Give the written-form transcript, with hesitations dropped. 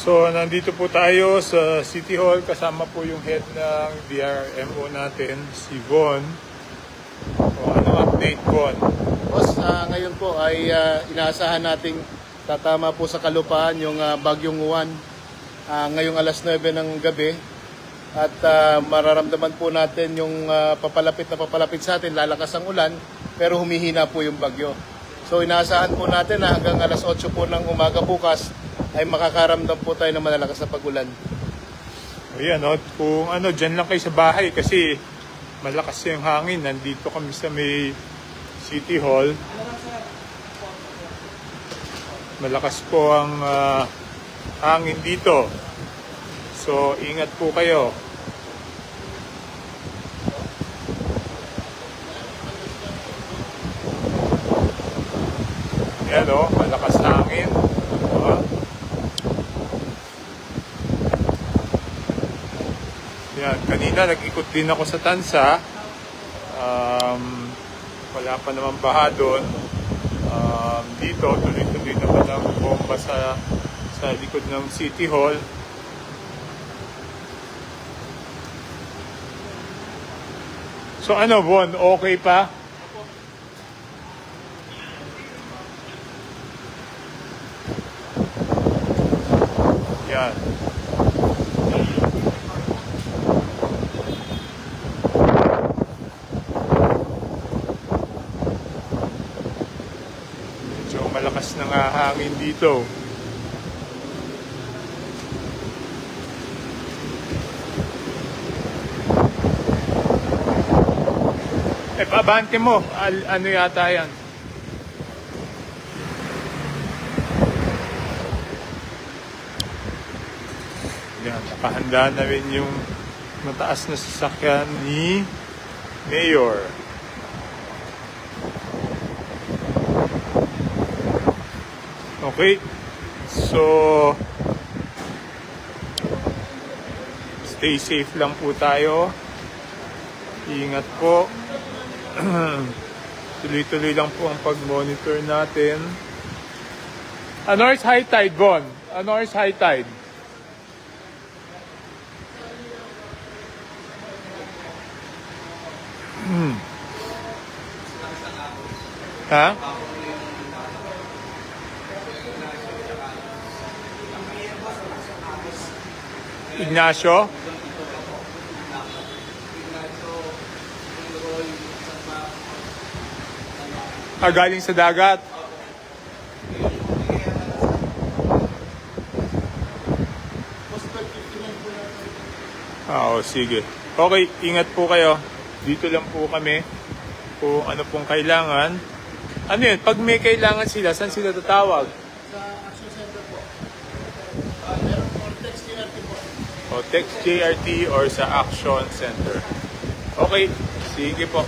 So, nandito po tayo sa City Hall. Kasama po yung head ng DRMO natin, si Von. O, anong update, Von? Boss, ngayon po ay inaasahan nating tatama po sa kalupaan yung Bagyong Juan ngayong alas 9 ng gabi. At mararamdaman po natin yung papalapit sa atin, lalakas ang ulan, pero humihina po yung bagyo. So inaasahan po natin na hanggang alas 8 po ng umaga bukas ay makakaramdam po tayo ng malalakas na pag-ulan. Ayan, kung dyan lang kayo sa bahay kasi malakas yung hangin. Nandito kami sa may City Hall. Malakas po ang hangin dito. So, ingat po kayo. Ayan malakas na hangin. Yan, kanina nag-ikot din ako sa Tansa. Wala pa naman baha doon. Dito, tuloy-tuloy naman ang bomba sa likod ng City Hall. So Von, okay pa? Yan. Medyo malakas na nga hangin dito. Abante mo, ano yata yan? Yan, nakahanda na rin yung mataas na sasakyan ni Mayor. Okay, so stay safe lang po tayo. Ingat po. Tuloy-tuloy lang po ang pag-monitor natin. Ano is high tide, Von? Ano is high tide? Ha? Ignacio? Galing sa dagat. Sige. Okay, ingat po kayo. Dito lang po kami kung ano pong kailangan. Ano yun? Pag may kailangan sila, saan sila tatawag? Sa Action Center po. Meron po text JRT po. Text JRT or sa Action Center. Okay, sige po.